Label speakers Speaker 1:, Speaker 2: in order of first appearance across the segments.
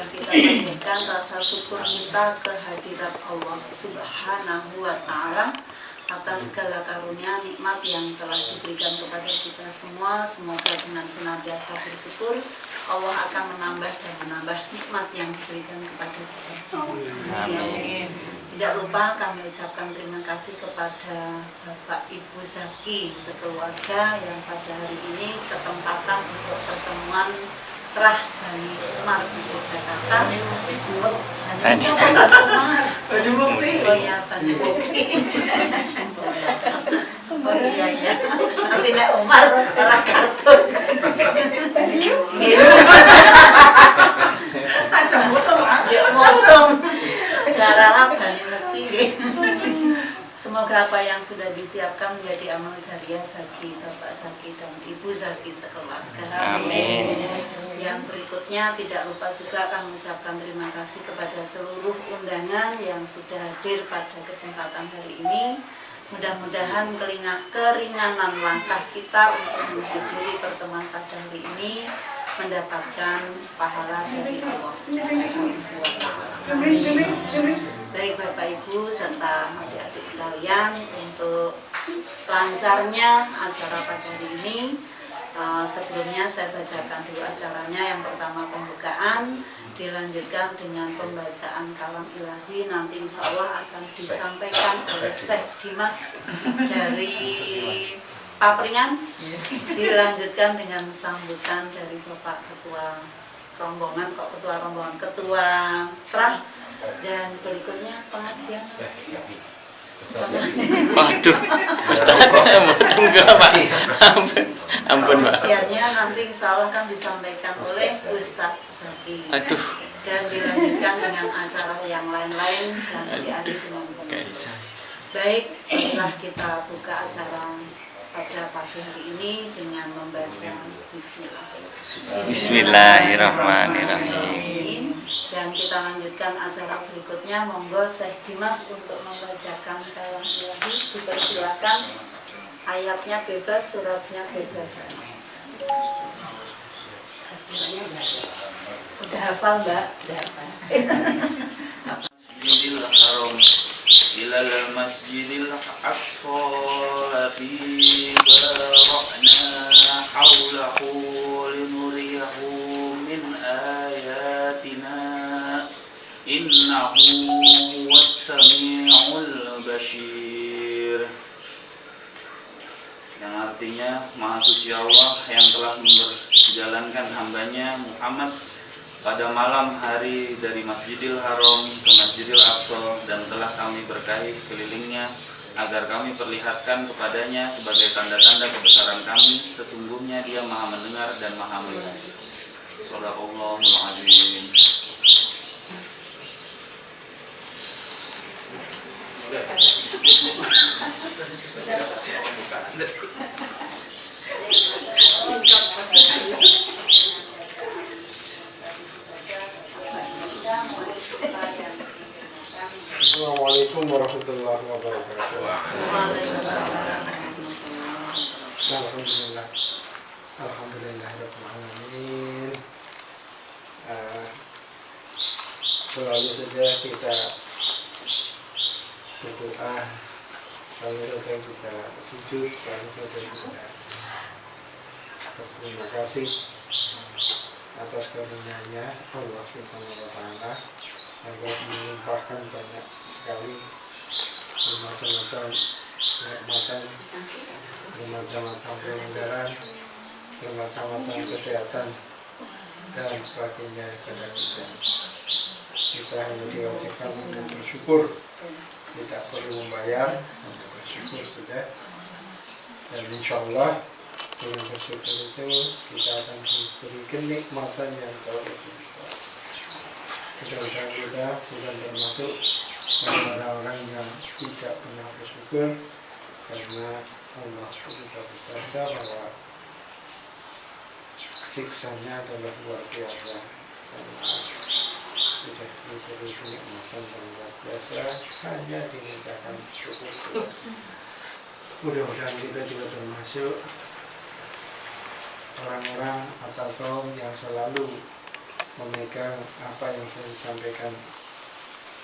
Speaker 1: marilah kita panjatkan rasa syukur kita kehadirat Allah Subhanahu wa Ta'ala atas segala karunia nikmat yang telah diberikan kepada kita semua. Semoga dengan senantiasa bersyukur Allah akan menambah dan menambah nikmat yang diberikan kepada kita semua. Amin. Tidak lupa kami ucapkan terima kasih kepada Bapak Ibu Zaki sekeluarga yang pada hari ini ketempatan untuk pertemuan Terah Bani Umar di Yogyakarta disebut Bani Umar. Bani Mukti. Oh ya, Bani Mukti. Oh iya ya. Nanti Nek Umar orang kartun. Aja motong. Ya motong. Saralah Bani Mukti. Semoga apa yang sudah disiapkan menjadi amal jariah bagi Bapak Zaki dan Ibu Zaki sekeluarga. Amin. Yang berikutnya tidak lupa juga kami mengucapkan terima kasih kepada seluruh undangan yang sudah hadir pada kesempatan hari ini. Mudah-mudahan keringanan langkah kita untuk menghadiri pertemuan pada hari ini mendapatkan pahala dari Allah Subhanahu wa Ta'ala. Baik Bapak Ibu serta adik-adik sekalian, untuk lancarnya acara pada hari ini, sebelumnya saya bacakan dulu acaranya. Yang pertama pembukaan, dilanjutkan dengan pembacaan kalam ilahi. Nanti insya Allah akan disampaikan oleh Syekh Dimas dari Papringan. Dilanjutkan dengan sambutan dari Bapak Ketua Rombongan, Ketua Terah. Dan berikutnya pengajian.
Speaker 2: Waduh, Ustaz, ampun Pak.
Speaker 1: Pengajiannya nanti insya Allah kan disampaikan oleh Ustaz Zaki.
Speaker 2: Aduh.
Speaker 1: Dan dilanjutkan dengan acara yang lain-lain dan diakhiri dengan pengajian. Baik, marilah kita buka acara pada pagi hari ini dengan membaca Bismillahirrahmanirrahim. Dan kita lanjutkan acara berikutnya. Monggo Syekh Dimas untuk membacakan kalam ilahi. Dipersilakan, ayatnya bebas, suratnya bebas. Udah hafal Mbak? Udah hafal.
Speaker 3: Ilal masjidil aqsa alladzi barakna hawlahu linuriyahu min ayatina innahu huwas samiul basyir. Yang artinya Maha Suci Allah yang telah menjalankan hambanya Muhammad pada malam hari dari Masjidil Haram ke Masjidil Aqsa, dan telah kami berkahi sekelilingnya agar kami perlihatkan kepadanya sebagai tanda-tanda kebesaran kami. Sesungguhnya Dia Maha mendengar dan Maha melihat. Shadaqallahul Azim.
Speaker 4: Assalamualaikum warahmatullahi wabarakatuh. Alhamdulillah. Alhamdulillahirabbil alamin. Selalu saja kita berdoa, selalu saja kita sujud, selalu saja kita berterima kasih atas karunia-Nya Allah Subhanahu wa Ta'ala yang melimpahkan banyak sekali bermacam-macam kenikmatan, bermacam-macam kemudahan, bermacam-macam kesehatan dan sebagainya kepada kita. Kita hanya diwajibkan untuk bersyukur, tidak perlu membayar, untuk bersyukur saja. Dan insya Allah dengan bersyukur itu kita akan diberi kenikmatan yang jauh lebih besar. Mudah-mudahan kita bukan termasuk orang-orang yang tidak pernah bersyukur, karena Allah sudah bersabda bahwa siksanya adalah luar biasa, karena sudah diberi kenikmatan yang luar biasa, hanya dimintakan syukur. Mudah-mudahan kita juga termasuk orang-orang atau kaum yang selalu memegang apa yang saya sampaikan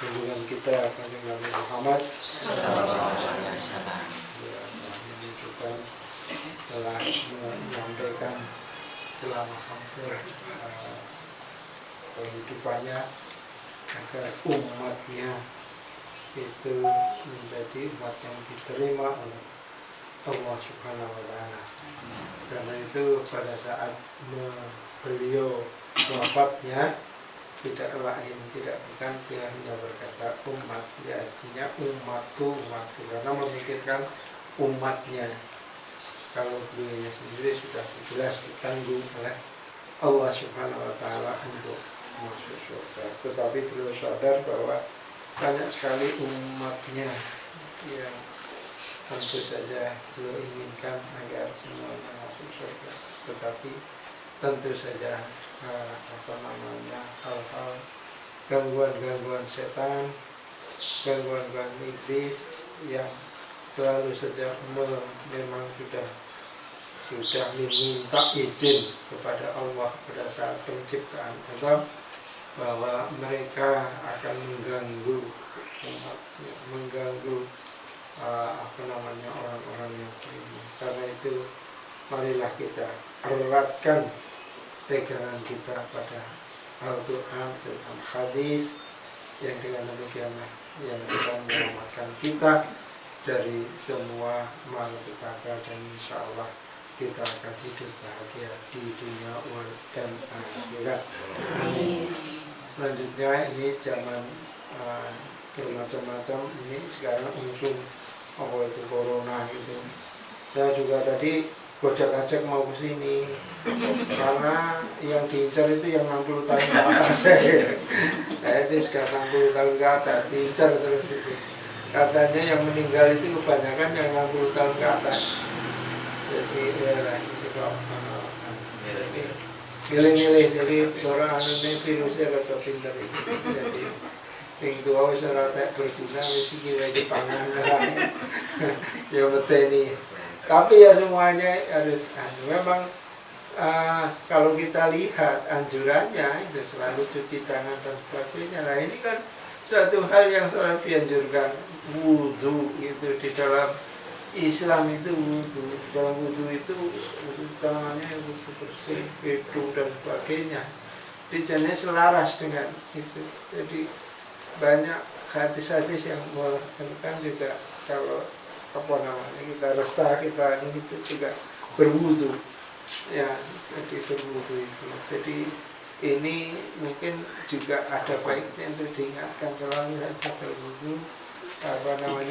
Speaker 4: junjungan kita Kanjeng Nabi Muhammad ya, menunjukkan telah menyampaikan selama hampir kehidupannya agar umatnya itu menjadi umat yang diterima oleh Allah Subhanahu wa Ta'ala. Karena itu pada saat beliau wafatnya tidak lain tidak bukan dia hanya berkata umat, ya artinya umatku karena memikirkan umatnya. Kalau beliau sendiri sudah jelas ditanggung oleh Allah Subhanahu wa Ta'ala untuk masuk surga, tetapi beliau sadar bahwa banyak sekali umatnya yang tentu saja beliau inginkan agar semuanya masuk surga, tetapi tentu saja hal-hal gangguan setan, gangguan iblis yang selalu saja memang sudah meminta izin kepada Allah pada saat penciptaan Adam bahwa mereka akan mengganggu umatnya, mengganggu orang-orang yang beriman. Karena itu marilah kita eratkan pegangan kita pada Al-Quran dan hadis yang dengan demikianlah yang bisa menyelamatkan kita dari semua malapetaka, dan insya Allah kita akan hidup bahagia di dunia dan akhirat. Selanjutnya ini zaman bermacam-macam, ini sekarang usung apa itu corona gitu. Saya juga tadi gojek-gojek mau ke sini karena yang diincar itu yang 60 tahun ke atas. Saya itu sudah 60 tahun ke atas diincar terus itu. Katanya yang meninggal itu kebanyakan yang 60 tahun ke atas. Jadi ya ini kok milih-milih, jadi orang ini virusnya rasa pintar itu. Jadi yang tua wis ora tak berguna, wis iki wae dipangan ya beteni. Tapi ya semuanya harus memang kalau kita lihat anjurannya itu selalu cuci tangan dan sebagainya. Nah ini kan suatu hal yang selalu dianjurkan, wudu gitu di dalam Islam itu wudu. Dalam wudu itu tangannya wudu bersih, hidung dan sebagainya. Dijadinya selaras dengan itu. Jadi banyak hadis-hadis yang mengatakan juga kalau kita resah, kita ini itu juga berwudu. Ya, jadi berwudu itu. Jadi ini mungkin juga ada baiknya untuk diingatkan selalu saja berwudu,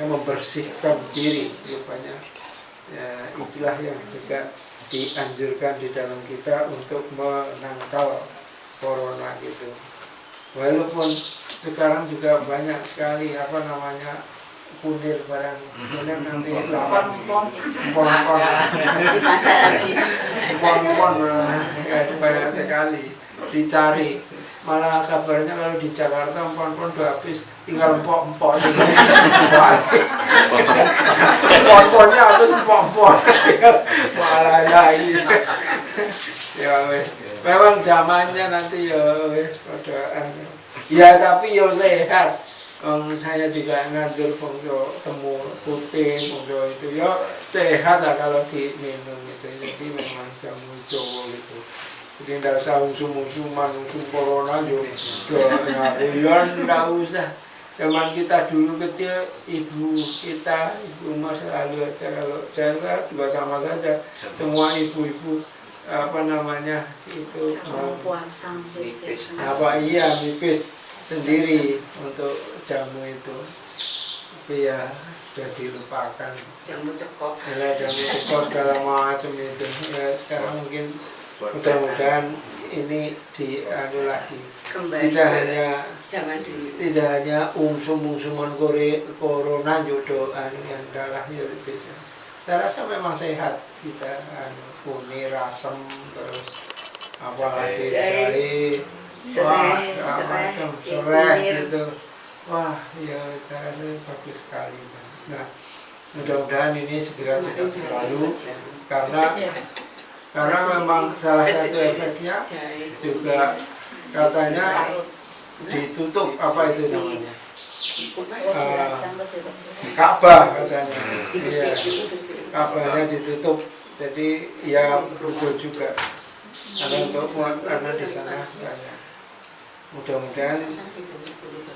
Speaker 4: membersihkan diri rupanya. Ya, itulah yang juga dianjurkan di dalam kita untuk menangkal corona gitu. Walaupun sekarang juga banyak sekali punir barang, kemudian nanti
Speaker 1: Pon
Speaker 4: di
Speaker 1: pasar habis.
Speaker 4: pon ya, banyak sekali dicari. Malah kabarnya kalau di Jakarta pon udah habis, tinggal empok-empok. Pon-ponnya habis, empok-empok. Malah lagi. Ya wes, memang zamannya nanti ya wes padaan. Ya tapi yo sehat. Saya juga ngatur fungsi temu putih, fungsi itu ya sehat lah kalau diminum itu. Jadi memang jamu Jawa gitu. Jadi tidak usah usum-usuman, usum corona juga ya tidak usah. Zaman kita dulu kecil, ibu rumah selalu aja kalau saya juga sama saja. Semua ibu-ibu itu
Speaker 1: puasa
Speaker 4: nipis sendiri untuk jamu itu, tapi ya sudah dilupakan.
Speaker 1: jamu cekok
Speaker 4: Segala macam itu. Ya, sekarang mungkin mudah-mudahan ini dianu lagi. Tidak hanya
Speaker 1: zaman dulu.
Speaker 4: Tidak hanya ungsum-ungsuman corona jodohan yang dalah ya bisa. Saya rasa memang sehat kita punir, asam, terus apalagi jahe. Wah, macam serai gitu. Wah, ya saya rasa bagus sekali. Nah, mudah-mudahan ini segera cepat berlalu karena memang salah satu efeknya juga katanya ditutup, apa itu namanya, Ka'bah katanya, iya, Ka'bahnya ditutup. Jadi ya betul juga karena di sana banyak. Mudah-mudahan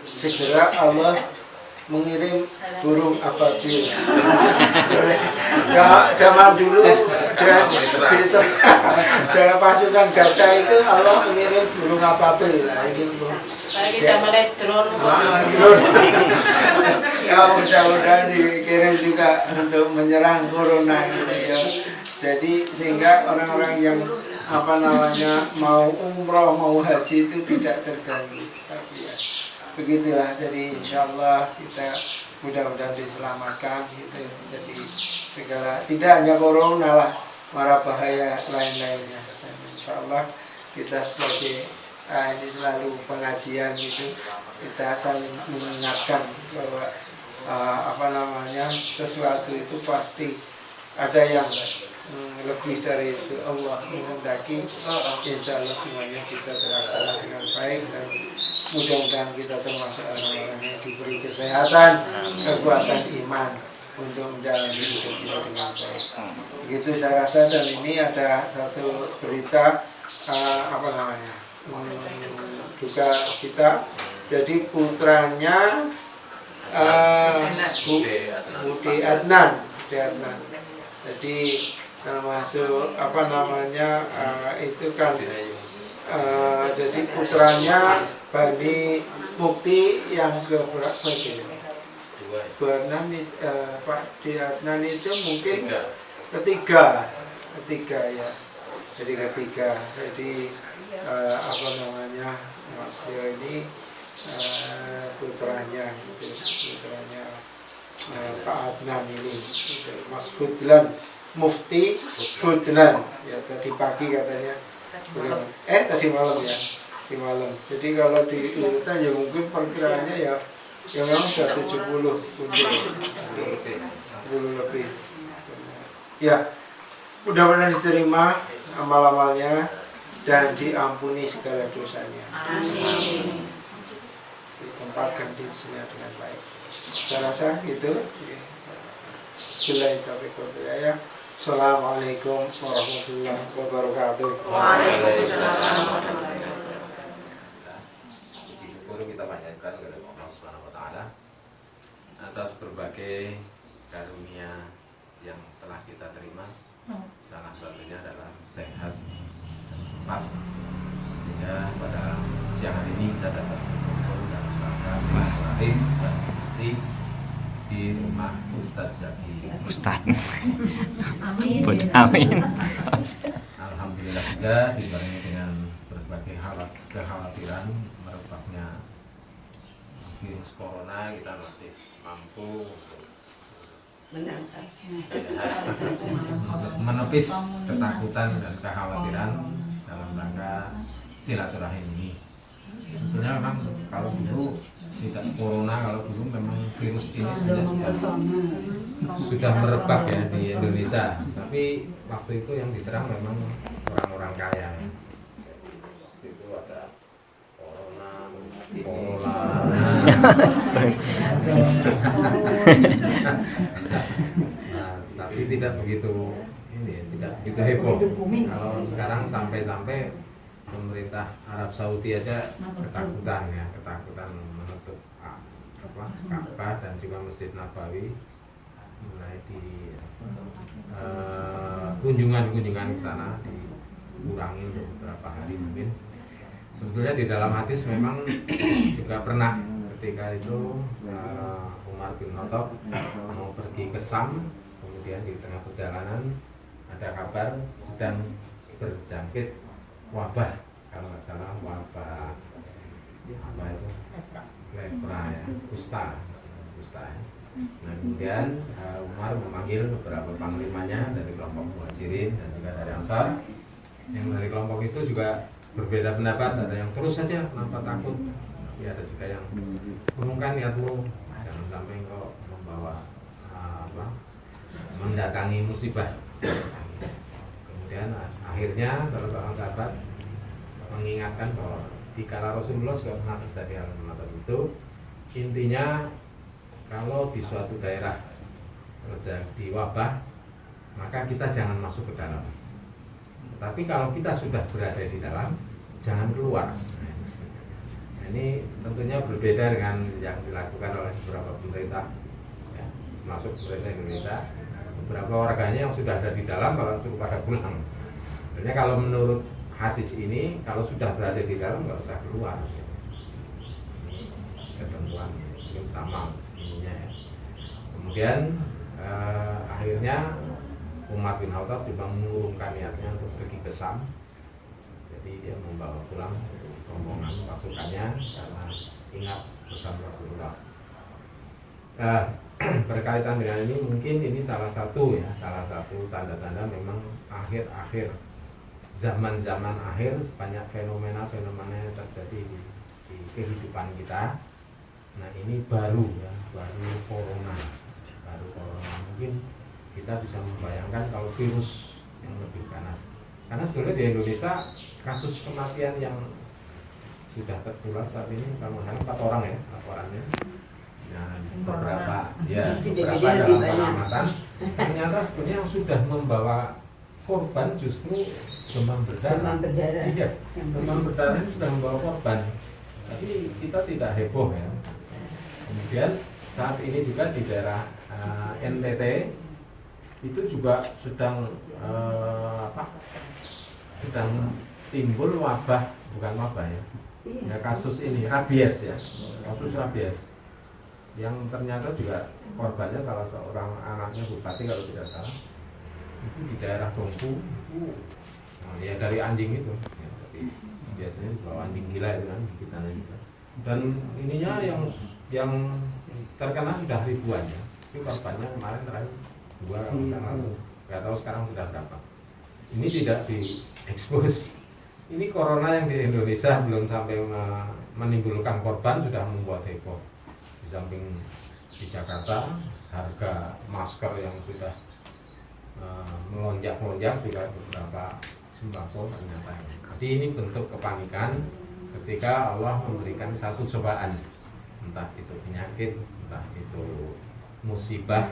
Speaker 4: segera Allah mengirim burung ababil. Zaman dulu saya pasukan gajah itu Allah mengirim burung ababil. Nah, ini
Speaker 5: Lagi zaman drone.
Speaker 4: Ya mudah-mudahan dikirim juga untuk menyerang corona gitu ya. Jadi sehingga orang-orang yang mau umroh mau haji itu tidak terganggu. Tapi ya begitulah. Jadi insyaallah kita mudah-mudahan diselamatkan gitu. Jadi segala tidak hanya corona lah, mara bahaya lain-lainnya. Dan insyaallah kita sebagai ini selalu pengajian gitu, kita saling mengingatkan bahwa sesuatu itu pasti ada yang lebih dari itu. Allah menghendaki, insya Allah semuanya bisa terlaksana dengan baik, dan mudah-mudahan kita termasuk orang-orang yang diberi kesehatan, kekuatan iman untuk menjalani hidup kita dengan baik. Begitu saya rasa. Dan ini ada satu berita duka cita. Jadi putranya Budi Adnan. Jadi termasuk itu kan jadi putranya Bani Mukti yang keberapa gitu. Pak Di Adnan itu mungkin ketiga ya. Jadi ketiga. Jadi dia ini putranya Pak Adnan ini, Mas Fudlan, Mufti Fudlan ya, tadi pagi katanya tadi malam ya, di malam. Jadi kalau di urutan ya mungkin perkiraannya ya memang sudah 70 lebih ya. Mudah-mudahan diterima amal-amalnya dan diampuni segala dosanya.
Speaker 1: Amin.
Speaker 4: Ditempatkan di sini dengan baik. Saya rasa itu. Bismillahirrahmanirrahim. Assalamualaikum warahmatullahi wabarakatuh.
Speaker 1: Waalaikumsalam.
Speaker 6: Syukur kita panjatkan kepada Allah Subhanahu wa taala atas berbagai karunia yang telah kita terima. Salah satunya adalah sehat dan sempat, sehingga pada siang hari ini kita dapat berkumpul dalam rangka silaturahim dan bakti di rumah Ustadz Zaki.
Speaker 2: Amin.
Speaker 6: Alhamdulillah juga dibarengi dengan berbagai kekhawatiran merebaknya virus corona, kita masih mampu menepis ketakutan dan kekhawatiran dalam rangka silaturahim ini. Sebetulnya memang kalau dulu tidak corona, kalau dulu memang virus ini sudah merebak ya di Indonesia, tapi waktu itu yang diserang memang orang-orang kaya. Itu ada corona. Nah, tapi tidak begitu heboh. Kalau sekarang sampai pemerintah Arab Saudi aja ketakutan menutup Ka'bah dan juga Masjid Nabawi, mulai di kunjungan ke sana dikurangi untuk beberapa hari mungkin. Sebetulnya di dalam hadis memang juga pernah ketika itu Umar bin Khattab mau pergi ke Sam, kemudian di tengah perjalanan ada kabar sedang berjangkit wabah, kalau nggak salah wabah apa itu lepra ya, kusta. Nah, kemudian Umar memanggil beberapa panglimanya dari kelompok Muhajirin dan juga dari Ansar. Yang dari kelompok itu juga berbeda pendapat, ada yang terus saja kenapa takut, tapi ada juga yang urungkan niatmu, jangan sampai engkau membawa mendatangi musibah. Kemudian akhirnya salah seorang sahabat mengingatkan bahwa di kala Rasulullah juga pernah terjadi hal semacam itu. Intinya kalau di suatu daerah terjadi wabah, maka kita jangan masuk ke dalam. Tapi kalau kita sudah berada di dalam, jangan keluar. Nah, ini tentunya berbeda dengan yang dilakukan oleh beberapa pemerintah, ya, termasuk pemerintah Indonesia. Beberapa warganya yang sudah ada di dalam kalau suruh pada pulang. Sebenarnya kalau menurut hadis ini, kalau sudah berada di dalam nggak usah keluar. Ini ketentuan mungkin sama ininya ya. Kemudian akhirnya Umar bin Khattab juga mengurungkan niatnya untuk pergi ke Syam. Jadi dia membawa pulang rombongan pasukannya karena ingat pesan Rasulullah. Berkaitan dengan ini mungkin ini salah satu tanda-tanda memang akhir-akhir zaman-zaman akhir banyak fenomena-fenomena yang terjadi di kehidupan kita. Nah ini baru corona mungkin kita bisa membayangkan kalau virus yang lebih ganas. Karena sebenarnya di Indonesia kasus kematian yang sudah tertular saat ini kalau nggak salah 4 orang ya laporannya. Nah, beberapa dalam pengamatan ternyata sebenarnya yang sudah membawa korban justru demam berdarah. Iya, demam berdarah itu sudah membawa korban. Tapi kita tidak heboh ya. Kemudian saat ini juga di daerah NTT itu juga sedang timbul wabah, bukan wabah ya. Ya kasus ini rabies ya, kasus rabies yang ternyata juga korbannya salah seorang anaknya bupati kalau tidak salah itu di daerah Bengku itu ya dari anjing itu ya, tapi biasanya dibawa anjing gila itu kan gigitannya juga. Dan ininya yang terkena sudah ribuan ya, itu korbannya kemarin terakhir 2 kalau nggak tahu sekarang sudah berapa. Ini tidak diekspos. Ini corona yang di Indonesia belum sampai menimbulkan korban sudah membuat heboh. Di samping di Jakarta harga masker yang sudah melonjak juga beberapa sembako ternyata. Jadi ini bentuk kepanikan ketika Allah memberikan satu cobaan, entah itu penyakit, entah itu musibah.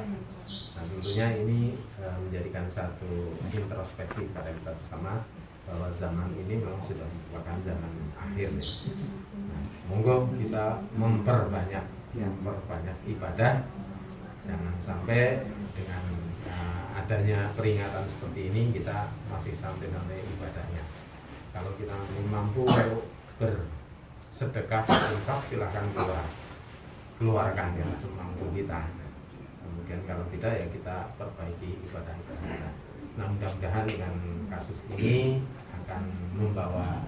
Speaker 6: Nah tentunya ini menjadikan satu introspeksi pada kita bersama bahwa zaman ini memang sudah merupakan zaman akhir ya. Nah, monggo kita memperbanyak ibadah, jangan sampai dengan adanya peringatan seperti ini kita masih santai-santai ibadahnya. Kalau kita mampu bersedekah infak silahkan keluarkan ya semampu kita. Kemudian kalau tidak ya kita perbaiki ibadah kita. Nah mudah-mudahan dengan kasus ini akan membawa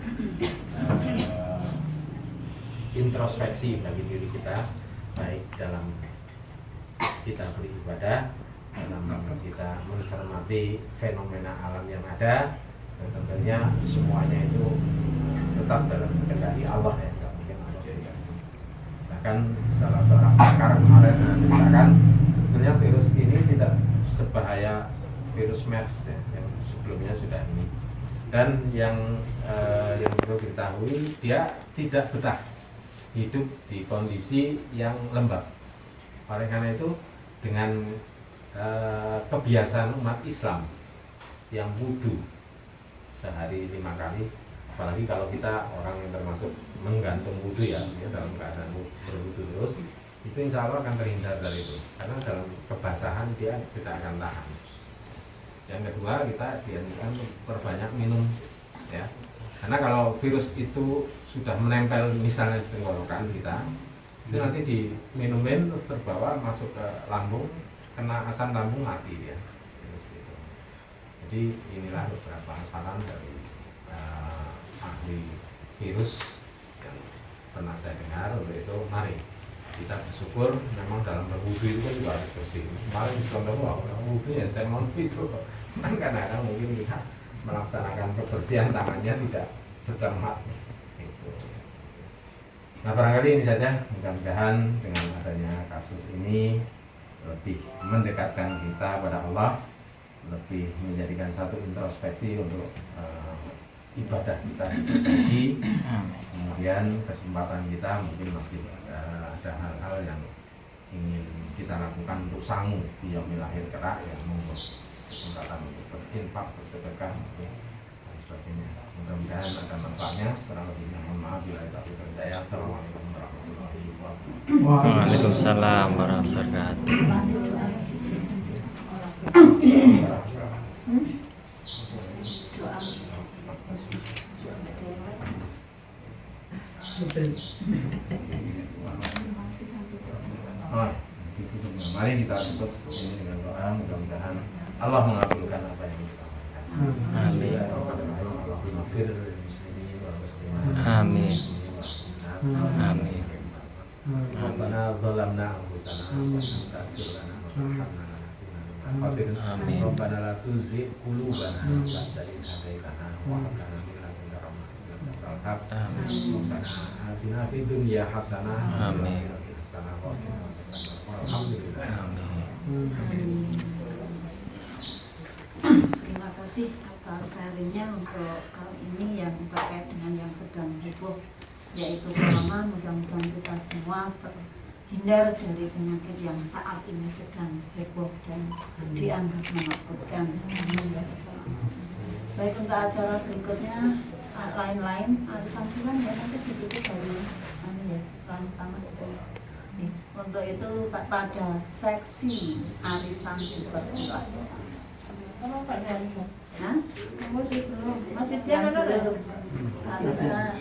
Speaker 6: introspeksi bagi diri kita, baik dalam kita beribadah, dalam kita mencermati fenomena alam yang ada, dan tentunya semuanya itu tetap dalam kendali Allah ya, tidak mungkin Allah tidak. Bahkan salah seorang pakar kemarin mengatakan sebenarnya virus ini tidak sebahaya virus MERS ya, yang sebelumnya sudah ini. Dan yang perlu diketahui, dia tidak betah hidup di kondisi yang lembab. Oleh karena itu dengan kebiasaan umat Islam yang wudu sehari 5 kali, apalagi kalau kita orang yang termasuk menggantung wudu ya dalam keadaan berwudu terus, itu insya Allah akan terhindar dari itu, karena dalam kebasahan dia tidak akan tahan. Yang kedua, kita dianjurkan perbanyak minum ya, karena kalau virus itu sudah menempel misalnya di tenggorokan kita, itu nanti diminumin terus terbawa masuk ke lambung, kena asam lambung, mati dia. Gitu. Jadi inilah beberapa saran dari ahli virus yang pernah saya dengar. Untuk itu mari kita bersyukur, memang dalam berwudu itu kan juga harus bersih. Kemarin contoh wudu ya saya mau itu kan kadang-kadang mungkin bisa melaksanakan kebersihan tangannya tidak secermat itu. Nah barangkali ini saja, mudah-mudahan dengan adanya kasus ini lebih mendekatkan kita pada Allah, lebih menjadikan satu introspeksi untuk ibadah kita diperbaiki, kemudian kesempatan kita mungkin masih ada hal-hal yang ingin kita lakukan untuk sangu di yaumil akhir kelak, yang monggo kesempatan untuk berinfak, bersedekah dan sebagainya. Mudah-mudahan ada manfaatnya. Kurang lebihnya mohon maaf bila ada terjaya. Assalamualaikum warahmatullahi wabarakatuh.
Speaker 2: Waalaikumsalam warahmatullahi wabarakatuh.
Speaker 6: Mari kita tutup ini dengan doa, mudah-mudahan Allah mengabulkan apa yang kita lakukan.
Speaker 2: Amin.
Speaker 6: Amin.
Speaker 2: Amin.
Speaker 6: Rabbana zalamna anfusana wa lam taghfir lana wa tarhamna lanakunanna
Speaker 2: Amin.
Speaker 6: Rabbana la tuzigh qulubana ba'da idh hadaytana wa hab lana min ladunka rahmatan innaka antal wahhab. Rabbana atina fid dunya hasanah
Speaker 2: Amin.
Speaker 6: wa fil akhirati hasanah wa qina adzabannar. Alhamdulillah.
Speaker 7: Terima kasih atas sharingnya untuk kali ini yang terkait dengan yang sedang heboh, yaitu pertama, mudah-mudahan kita semua terhindar dari penyakit yang saat ini sedang heboh dan dianggap menakutkan. Baik, untuk acara berikutnya lain-lain arisan bulan ya, nanti ditutup dari ya tamat itu. Untuk itu pada seksi arisan dipersilakan.
Speaker 5: Kalau pada hari
Speaker 7: Hah?
Speaker 5: masih belum, masih dia
Speaker 7: Yang
Speaker 5: mana?
Speaker 7: belum. Arisan